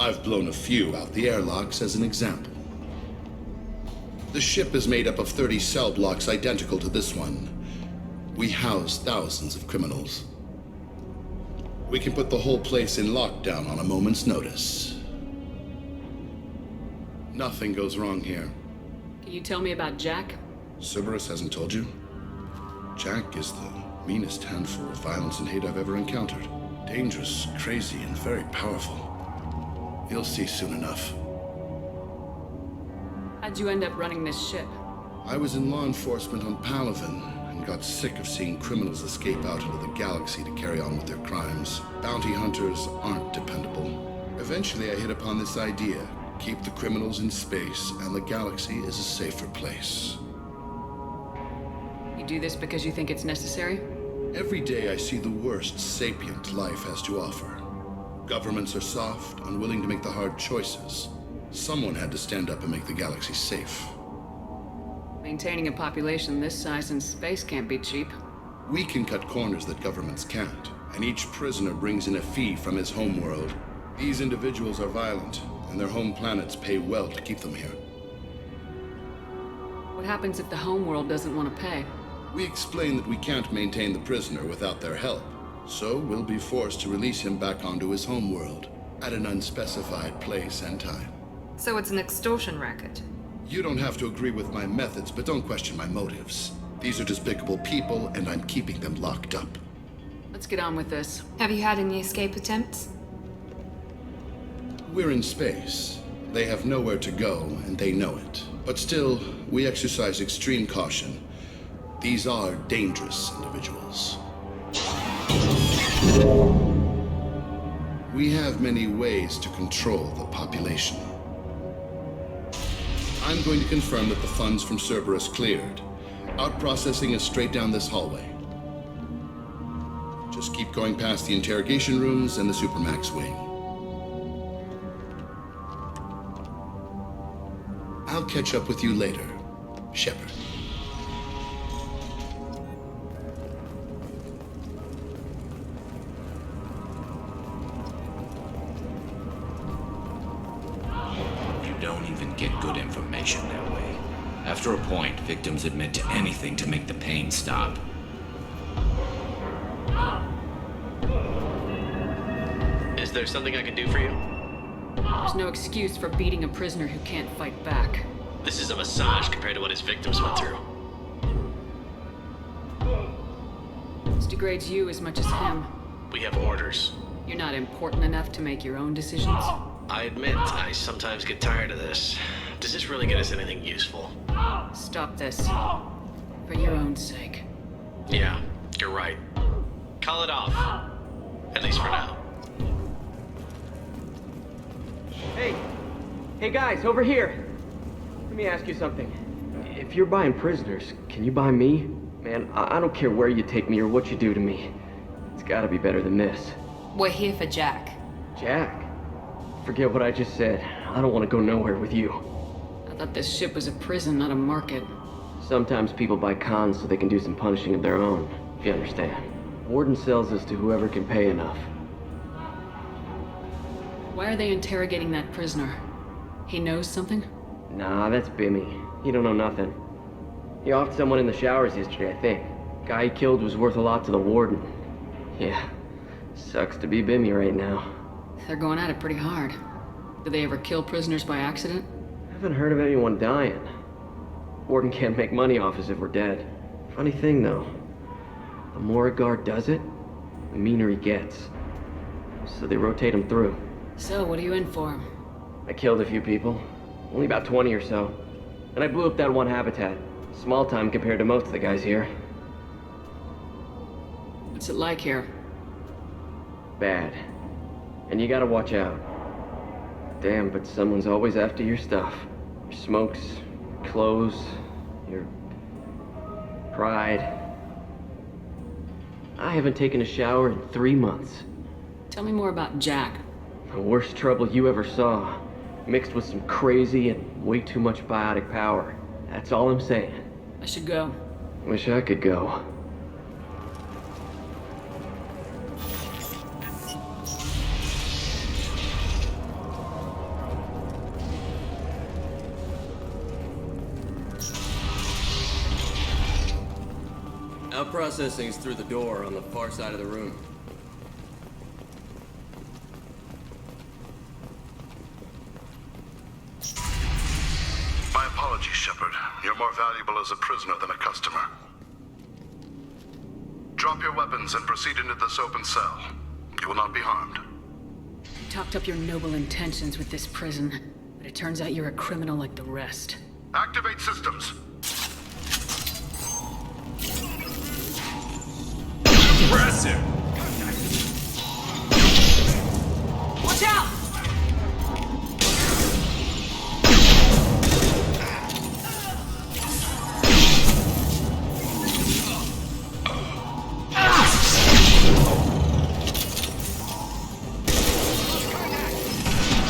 I've blown a few out the airlocks as an example. The ship is made up of 30 cell blocks identical to this one. We house thousands of criminals. We can put the whole place in lockdown on a moment's notice. Nothing goes wrong here. Can you tell me about Jack? Cerberus hasn't told you? Jack is the meanest handful of violence and hate I've ever encountered. Dangerous, crazy, and very powerful. You'll see soon enough. How'd you end up running this ship? I was in law enforcement on Palaven and got sick of seeing criminals escape out into the galaxy to carry on with their crimes. Bounty hunters aren't dependable. Eventually I hit upon this idea. Keep the criminals in space and the galaxy is a safer place. You do this because you think it's necessary? Every day I see the worst sapient life has to offer. Governments are soft, unwilling to make the hard choices. Someone had to stand up and make the galaxy safe. Maintaining a population this size in space can't be cheap. We can cut corners that governments can't, and each prisoner brings in a fee from his homeworld. These individuals are violent, and their home planets pay well to keep them here. What happens if the homeworld doesn't want to pay? We explain that we can't maintain the prisoner without their help, so we'll be forced to release him back onto his homeworld at an unspecified place and time. So it's an extortion racket. You don't have to agree with my methods, but don't question my motives. These are despicable people, and I'm keeping them locked up. Let's get on with this. Have you had any escape attempts? We're in space. They have nowhere to go, and they know it. But still, we exercise extreme caution. These are dangerous individuals. We have many ways to control the population. I'm going to confirm that the funds from Cerberus cleared. Out-processing is straight down this hallway. Just keep going past the interrogation rooms and the Supermax wing. I'll catch up with you later, Shepard. Don't even get good information that way. After a point, victims admit to anything to make the pain stop. Is there something I can do for you? There's no excuse for beating a prisoner who can't fight back. This is a massage compared to what his victims went through. This degrades you as much as him. We have orders. You're not important enough to make your own decisions? I admit, I sometimes get tired of this. Does this really get us anything useful? Stop this. For your own sake. Yeah, you're right. Call it off. At least for now. Hey guys, over here. Let me ask you something. If you're buying prisoners, can you buy me? Man, I don't care where you take me or what you do to me. It's gotta be better than this. We're here for Jack. Jack? Forget what I just said. I don't want to go nowhere with you. I thought this ship was a prison, not a market. Sometimes people buy cons so they can do some punishing of their own, if you understand. Warden sells us to whoever can pay enough. Why are they interrogating that prisoner? He knows something? Nah, that's Bimmy. He don't know nothing. He offed someone in the showers yesterday, I think. Guy he killed was worth a lot to the warden. Yeah, sucks to be Bimmy right now. They're going at it pretty hard. Do they ever kill prisoners by accident? I haven't heard of anyone dying. Warden can't make money off us if we're dead. Funny thing, though. The more a guard does it, the meaner he gets. So they rotate him through. So, what are you in for? I killed a few people. Only about 20 or so. And I blew up that one habitat. Small time compared to most of the guys here. What's it like here? Bad. And you gotta watch out. Damn, but someone's always after your stuff. Your smokes, your clothes, your pride. I haven't taken a shower in 3 months. Tell me more about Jack. The worst trouble you ever saw. Mixed with some crazy and way too much biotic power. That's all I'm saying. I should go. Wish I could go. Now processing's through the door on the far side of the room. My apologies, Shepard. You're more valuable as a prisoner than a customer. Drop your weapons and proceed into this open cell. You will not be harmed. You talked up your noble intentions with this prison, but it turns out you're a criminal like the rest. Activate systems. Impressive! Watch out!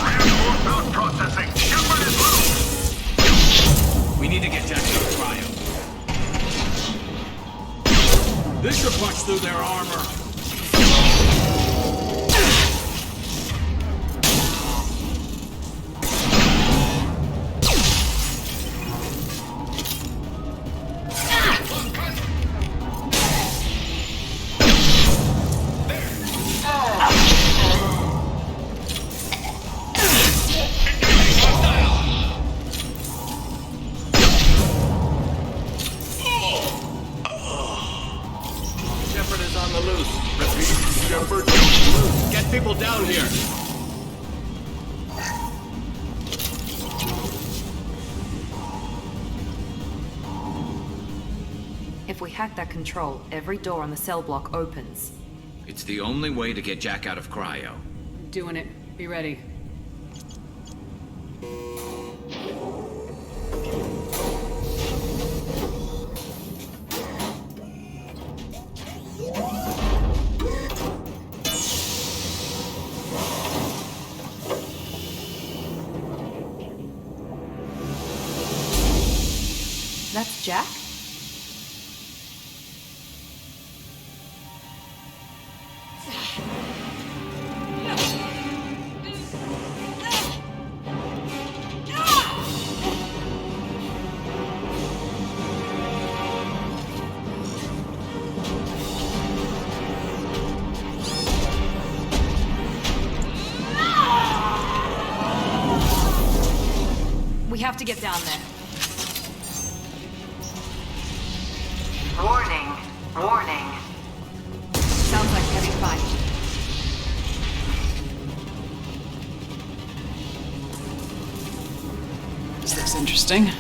Reinforcement processing. Shepard is loose. We need to get Jack to the cryo. This should punch through their armor. Get people down here! If we hack that control, every door on the cell block opens. It's the only way to get Jack out of cryo. Doing it. Be ready. That's Jack? We have to get down there. Warning. Warning. Sounds like heavy fight. This looks interesting.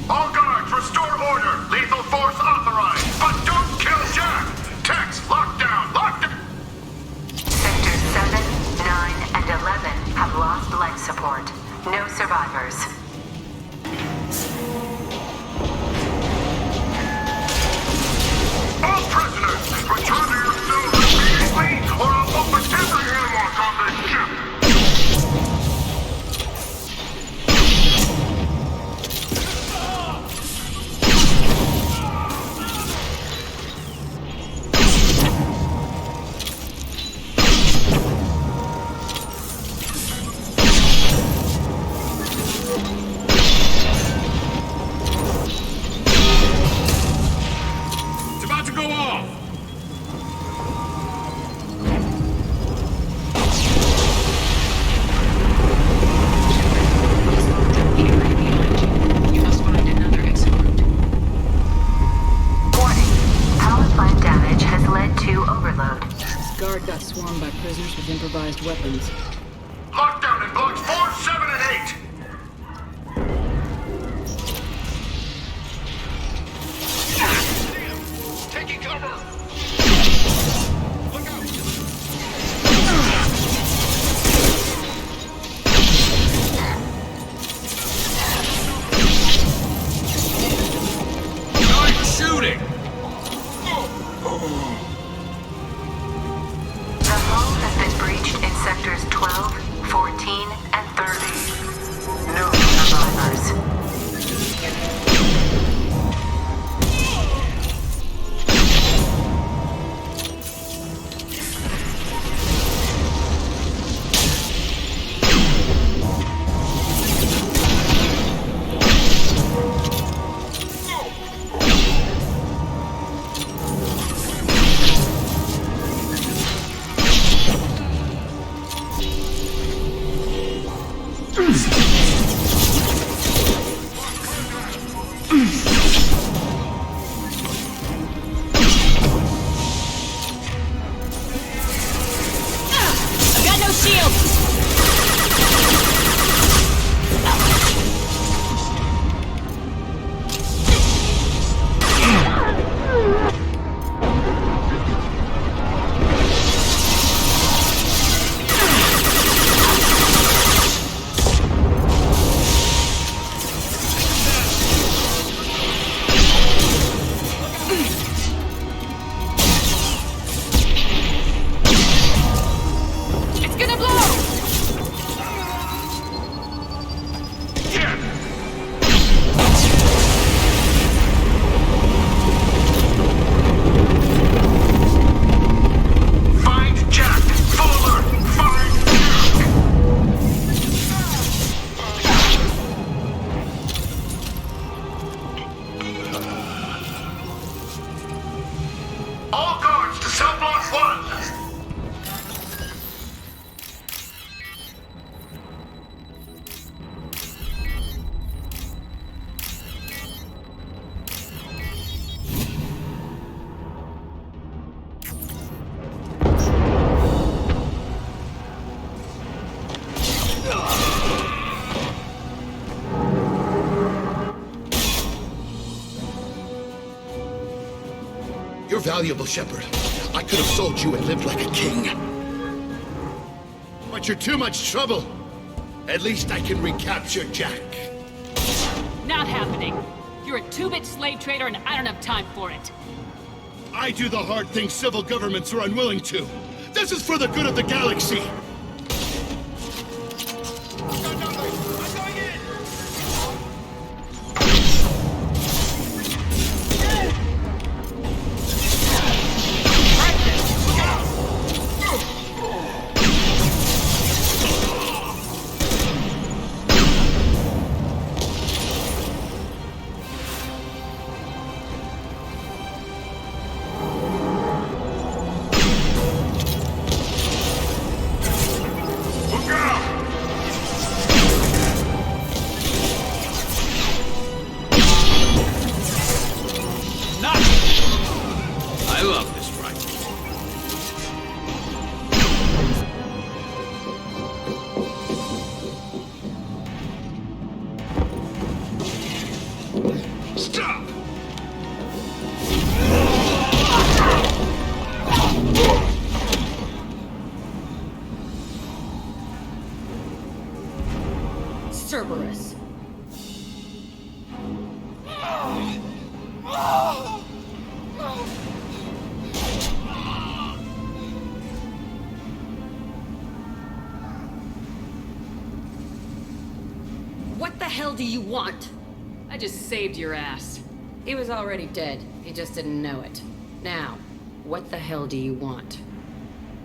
All guards, restore order. Lethal force authorized. But don't kill Jack. Tex, lockdown. Lockdown. Sectors 7, 9, and 11 have lost life support. No survivors. All prisoners, return to your cells immediately, or I'll open every airlock on this ship. I've got no shield! You're valuable, Shepard. I could have sold you and lived like a king. But you're too much trouble. At least I can recapture Jack. Not happening. You're a two-bit slave trader and I don't have time for it. I do the hard things civil governments are unwilling to. This is for the good of the galaxy. I love this rifle. Stop! Cerberus. What the hell do you want? I just saved your ass. He was already dead. He just didn't know it. Now, what the hell do you want?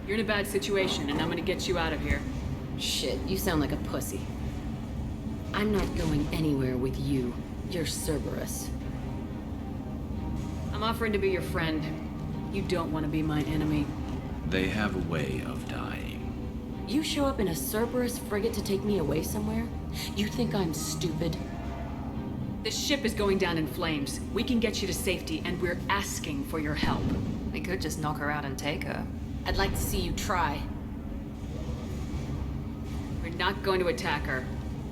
You're in a bad situation, and I'm gonna get you out of here. Shit, you sound like a pussy. I'm not going anywhere with you. You're Cerberus. I'm offering to be your friend. You don't want to be my enemy. They have a way of dying. You show up in a Cerberus frigate to take me away somewhere? You think I'm stupid? This ship is going down in flames. We can get you to safety, and we're asking for your help. We could just knock her out and take her. I'd like to see you try. We're not going to attack her.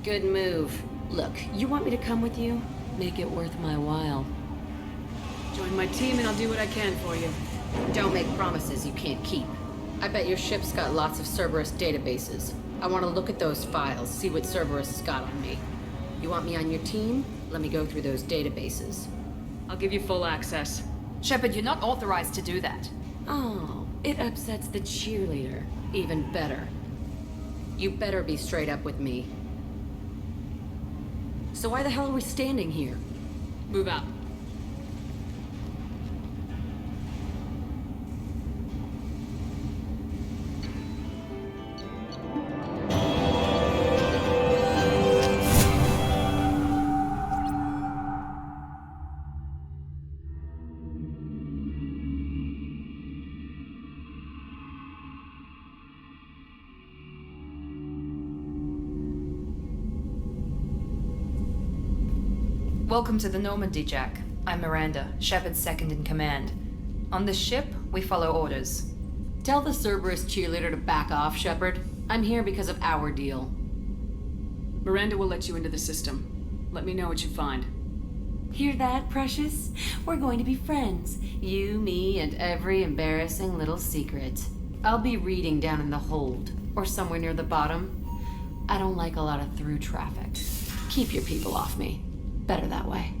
Good move. Look, you want me to come with you? Make it worth my while. Join my team and I'll do what I can for you. Don't make promises you can't keep. I bet your ship's got lots of Cerberus databases. I want to look at those files, see what Cerberus has got on me. You want me on your team? Let me go through those databases. I'll give you full access. Shepard, you're not authorized to do that. Oh, it upsets the cheerleader. Even better. You better be straight up with me. So why the hell are we standing here? Move out. Welcome to the Normandy, Jack. I'm Miranda, Shepard's second in command. On this ship, we follow orders. Tell the Cerberus cheerleader to back off, Shepard. I'm here because of our deal. Miranda will let you into the system. Let me know what you find. Hear that, Precious? We're going to be friends. You, me, and every embarrassing little secret. I'll be reading down in the hold, or somewhere near the bottom. I don't like a lot of through traffic. Keep your people off me. Better that way.